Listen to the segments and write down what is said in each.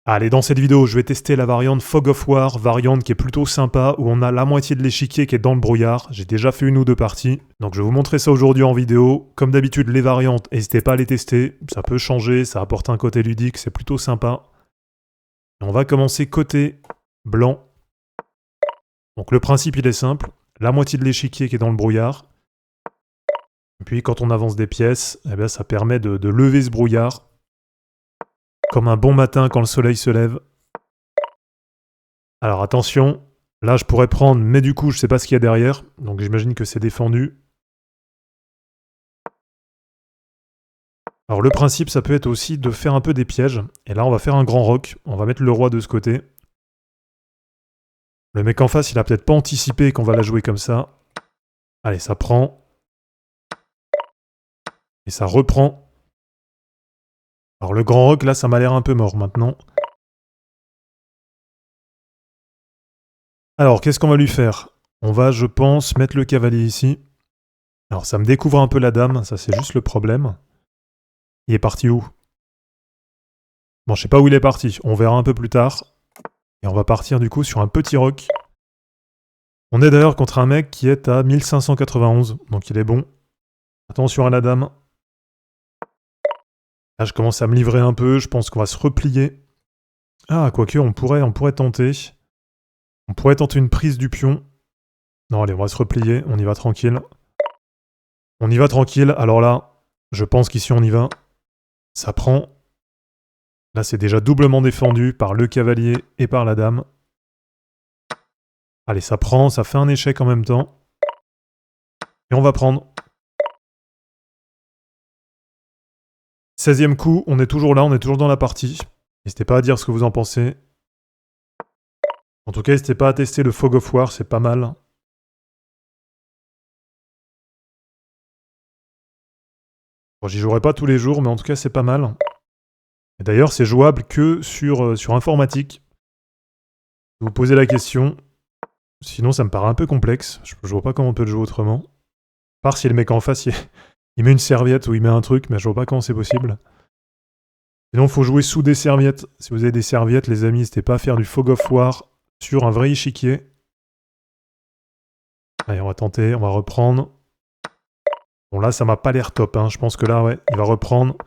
Allez, dans cette vidéo, je vais tester la variante Fog of War, variante qui est plutôt sympa, où on a la moitié de l'échiquier qui est dans le brouillard. J'ai déjà fait une ou deux parties, donc je vais vous montrer ça aujourd'hui en vidéo. Comme d'habitude, les variantes, n'hésitez pas à les tester, ça peut changer, ça apporte un côté ludique, c'est plutôt sympa. Et on va commencer côté blanc. Donc le principe, il est simple, la moitié de l'échiquier qui est dans le brouillard. Et puis quand on avance des pièces, eh bien, ça permet de lever ce brouillard. Comme un bon matin quand le soleil se lève. Alors attention, là je pourrais prendre, mais du coup je sais pas ce qu'il y a derrière, donc j'imagine que c'est défendu. Alors le principe ça peut être aussi de faire un peu des pièges, et là on va faire un grand roc, on va mettre le roi de ce côté. Le mec en face il a peut-être pas anticipé qu'on va la jouer comme ça. Allez, ça prend. Et ça reprend. Alors le grand roc là ça m'a l'air un peu mort maintenant. Alors qu'est-ce qu'on va lui faire? On va, je pense, mettre le cavalier ici. Alors ça me découvre un peu la dame, ça c'est juste le problème. Il est parti où? Bon, je sais pas où il est parti, on verra un peu plus tard. Et on va partir du coup sur un petit roc. On est d'ailleurs contre un mec qui est à 1591, donc il est bon. Attention à la dame. Là je commence à me livrer un peu, je pense qu'on va se replier. Ah, quoique on pourrait tenter. On pourrait tenter une prise du pion. Non, allez, on va se replier, on y va tranquille. On y va tranquille, alors là, je pense qu'ici on y va. Ça prend. Là c'est déjà doublement défendu par le cavalier et par la dame. Allez, ça prend, ça fait un échec en même temps. Et on va prendre. 16e coup, on est toujours là, on est toujours dans la partie. N'hésitez pas à dire ce que vous en pensez. En tout cas, n'hésitez pas à tester le Fog of War, c'est pas mal. Bon, j'y jouerai pas tous les jours, mais en tout cas, c'est pas mal. Et d'ailleurs, c'est jouable que sur informatique. Vous posez la question. Sinon, ça me paraît un peu complexe. Je vois pas comment on peut le jouer autrement. À part si le mec en face, il met une serviette ou il met un truc, mais je vois pas comment c'est possible. Sinon, il faut jouer sous des serviettes. Si vous avez des serviettes, les amis, n'hésitez pas à faire du Fog of War sur un vrai échiquier. Allez, on va tenter, on va reprendre. Bon, là, ça m'a pas l'air top. Hein. Je pense que là, ouais, il va reprendre.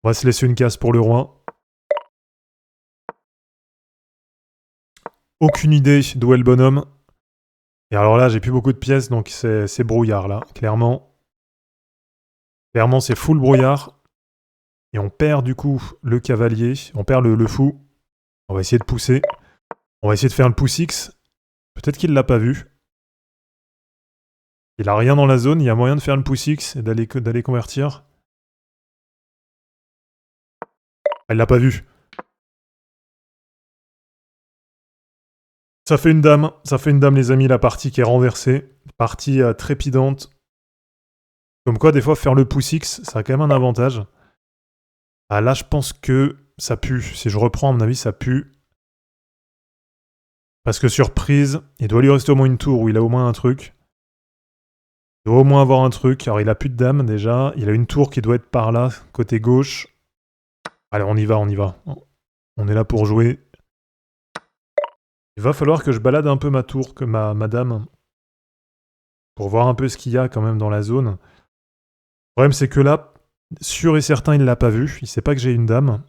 On va se laisser une case pour le roi. Aucune idée d'où est le bonhomme. Et alors là, j'ai plus beaucoup de pièces, donc c'est brouillard, là, clairement. Clairement, c'est full brouillard. Et on perd, du coup, le cavalier. On perd le fou. On va essayer de pousser. On va essayer de faire le pouce X. Peut-être qu'il l'a pas vu. Il a rien dans la zone, il y a moyen de faire le pouce X et d'aller convertir. Elle l'a pas vu. Ça fait une dame les amis, la partie qui est renversée. Partie trépidante. Comme quoi, des fois, faire le pouce X, ça a quand même un avantage. Ah là, je pense que ça pue. Si je reprends, à mon avis, ça pue. Parce que surprise, il doit lui rester au moins une tour où il a au moins un truc. Il doit au moins avoir un truc. Alors, il a plus de dame déjà. Il a une tour qui doit être par là, côté gauche. Allez, on y va, on y va. On est là pour jouer. Il va falloir que je balade un peu ma tour, que ma dame. Pour voir un peu ce qu'il y a quand même dans la zone. Le problème, c'est que là, sûr et certain, il l'a pas vu. Il sait pas que j'ai une dame.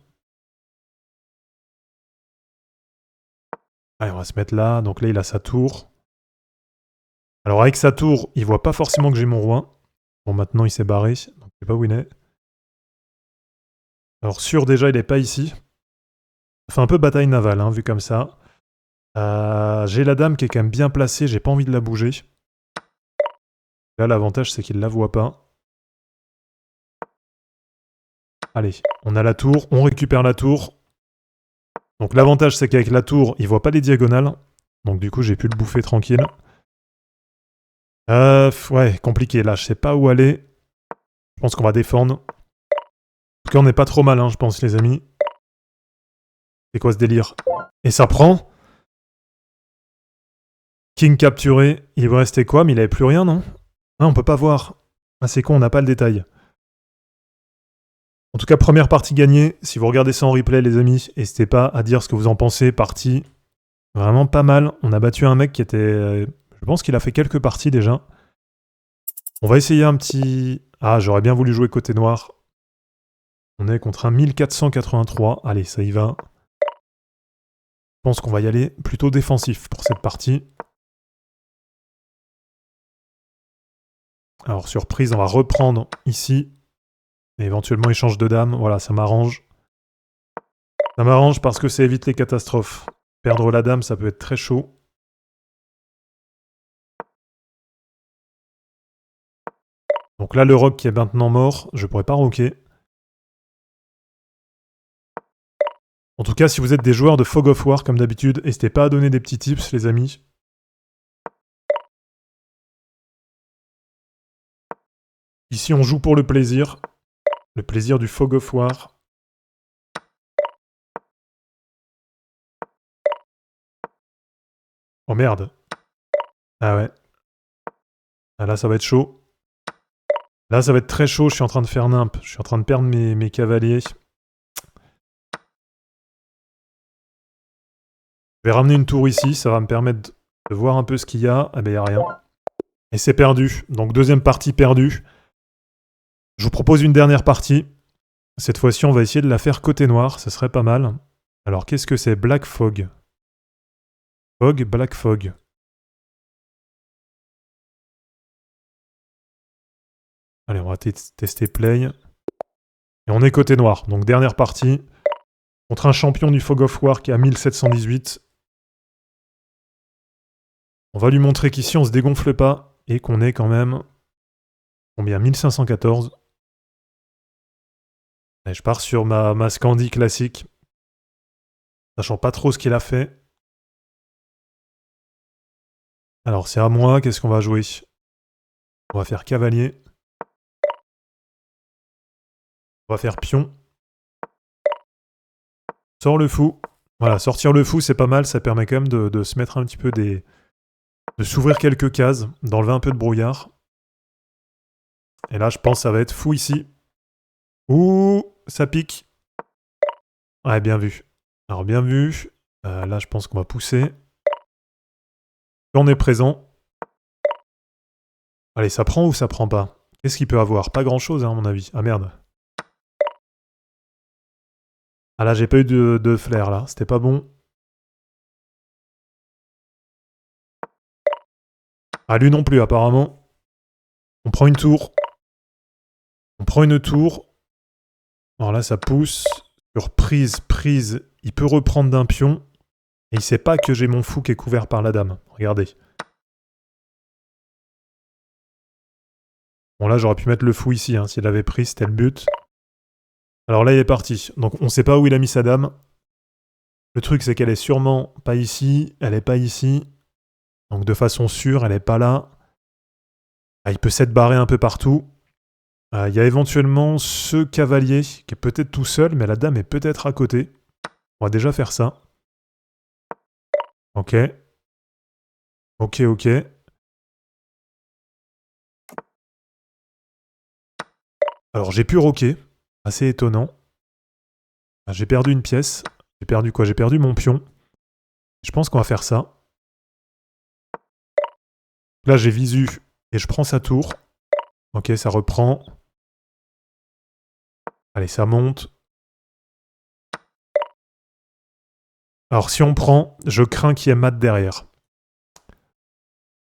Allez, on va se mettre là. Donc là, il a sa tour. Alors avec sa tour, il voit pas forcément que j'ai mon roi. Bon, maintenant il s'est barré, donc je sais pas où il est. Alors sûr déjà, il est pas ici. Ça fait un peu bataille navale, hein, vu comme ça. J'ai la dame qui est quand même bien placée, j'ai pas envie de la bouger. Là, l'avantage, c'est qu'il la voit pas. Allez, on a la tour, on récupère la tour. Donc l'avantage, c'est qu'avec la tour, il voit pas les diagonales. Donc du coup, j'ai pu le bouffer tranquille. Ouais, compliqué. Là, je sais pas où aller. Je pense qu'on va défendre. En tout cas, on n'est pas trop mal, hein, je pense, les amis. C'est quoi ce délire? Et ça prend. King capturé. Il vous restait quoi? Mais il avait plus rien, non? Ah, on peut pas voir. Ah, c'est con, on n'a pas le détail. En tout cas, première partie gagnée. Si vous regardez ça en replay, les amis, n'hésitez pas à dire ce que vous en pensez. Partie vraiment pas mal. On a battu un mec qui était... je pense qu'il a fait quelques parties déjà. On va essayer un petit... Ah, j'aurais bien voulu jouer côté noir. On est contre un 1483. Allez, ça y va. Je pense qu'on va y aller plutôt défensif pour cette partie. Alors, surprise, on va reprendre ici. Et éventuellement, échange de dames. Voilà, ça m'arrange. Ça m'arrange parce que ça évite les catastrophes. Perdre la dame, ça peut être très chaud. Donc là, le roc qui est maintenant mort, je pourrais pas roquer. En tout cas, si vous êtes des joueurs de Fog of War, comme d'habitude, n'hésitez pas à donner des petits tips, les amis. Ici, on joue pour le plaisir du Fog of War. Oh merde. Ah ouais. Ah là, ça va être chaud. Là, ça va être très chaud, je suis en train de faire nimp. Je suis en train de perdre mes cavaliers. Je vais ramener une tour ici, ça va me permettre de voir un peu ce qu'il y a. Ah ben, il n'y a rien. Et c'est perdu. Donc, deuxième partie perdue. Je vous propose une dernière partie. Cette fois-ci, on va essayer de la faire côté noir, ça serait pas mal. Alors, qu'est-ce que c'est? Black Fog. Fog, Black Fog. Allez, on va tester play. Et on est côté noir. Donc, dernière partie. Contre un champion du Fog of War qui a 1718. On va lui montrer qu'ici, on se dégonfle pas. Et qu'on est quand même... Combien? 1514. Allez, je pars sur ma Scandi classique. Sachant pas trop ce qu'il a fait. Alors, c'est à moi. Qu'est-ce qu'on va jouer? On va faire cavalier. On va faire pion. Sors le fou. Voilà, sortir le fou, c'est pas mal. Ça permet quand même de se mettre un petit peu des... de s'ouvrir quelques cases, d'enlever un peu de brouillard. Et là, je pense que ça va être fou ici. Ouh, ça pique. Ouais, bien vu. Alors, bien vu. Là, je pense qu'on va pousser. On est présent. Allez, ça prend ou ça prend pas? Qu'est-ce qu'il peut avoir? Pas grand-chose, hein, à mon avis. Ah, merde. Ah là, j'ai pas eu de flair, là. C'était pas bon. Ah, lui non plus, apparemment. On prend une tour. On prend une tour. Alors là, ça pousse. Sur prise. Il peut reprendre d'un pion. Et il sait pas que j'ai mon fou qui est couvert par la dame. Regardez. Bon, là, j'aurais pu mettre le fou ici, hein, s'il avait pris, c'était le but. Alors là, il est parti. Donc, on sait pas où il a mis sa dame. Le truc, c'est qu'elle est sûrement pas ici. Elle est pas ici. Donc, de façon sûre, elle est pas là. Ah, il peut s'être barré un peu partout. Il y a éventuellement ce cavalier qui est peut-être tout seul, mais la dame est peut-être à côté. On va déjà faire ça. Ok. Ok. Alors j'ai pu roquer. Assez étonnant. Ah, j'ai perdu une pièce. J'ai perdu quoi? J'ai perdu mon pion. Je pense qu'on va faire ça. Là j'ai visu et je prends sa tour. Ok, ça reprend. Allez, ça monte. Alors si on prend, je crains qu'il y ait mat derrière.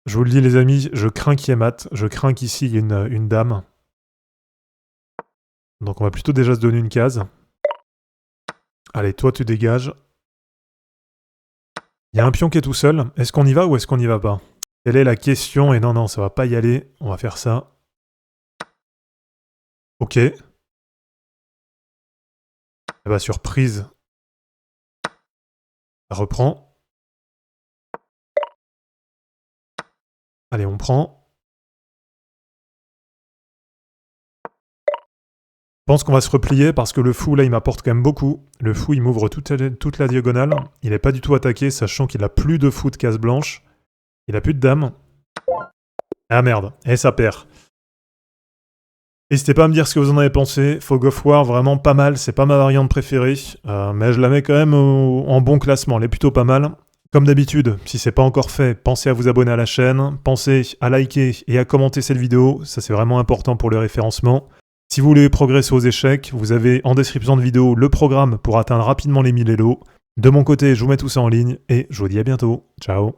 Je vous le dis les amis, je crains qu'il y ait mat. Je crains qu'ici il y ait une dame. Donc on va plutôt déjà se donner une case. Allez, toi tu dégages. Il y a un pion qui est tout seul. Est-ce qu'on y va ou est-ce qu'on n'y va pas? Telle est la question. Et non, ça va pas y aller. On va faire ça. Ok. Eh bah, surprise. Ça reprend. Allez, on prend. Je pense qu'on va se replier parce que le fou, là, il m'apporte quand même beaucoup. Le fou, il m'ouvre toute la diagonale. Il n'est pas du tout attaqué, sachant qu'il a plus de fou de case blanche. Il a plus de dame. Ah merde, et ça perd. N'hésitez pas à me dire ce que vous en avez pensé. Fog of War, vraiment pas mal, c'est pas ma variante préférée, mais je la mets quand même en bon classement, elle est plutôt pas mal. Comme d'habitude, si c'est pas encore fait, pensez à vous abonner à la chaîne, pensez à liker et à commenter cette vidéo, ça c'est vraiment important pour le référencement. Si vous voulez progresser aux échecs, vous avez en description de vidéo le programme pour atteindre rapidement les 1000 Elo. De mon côté, je vous mets tout ça en ligne et je vous dis à bientôt. Ciao.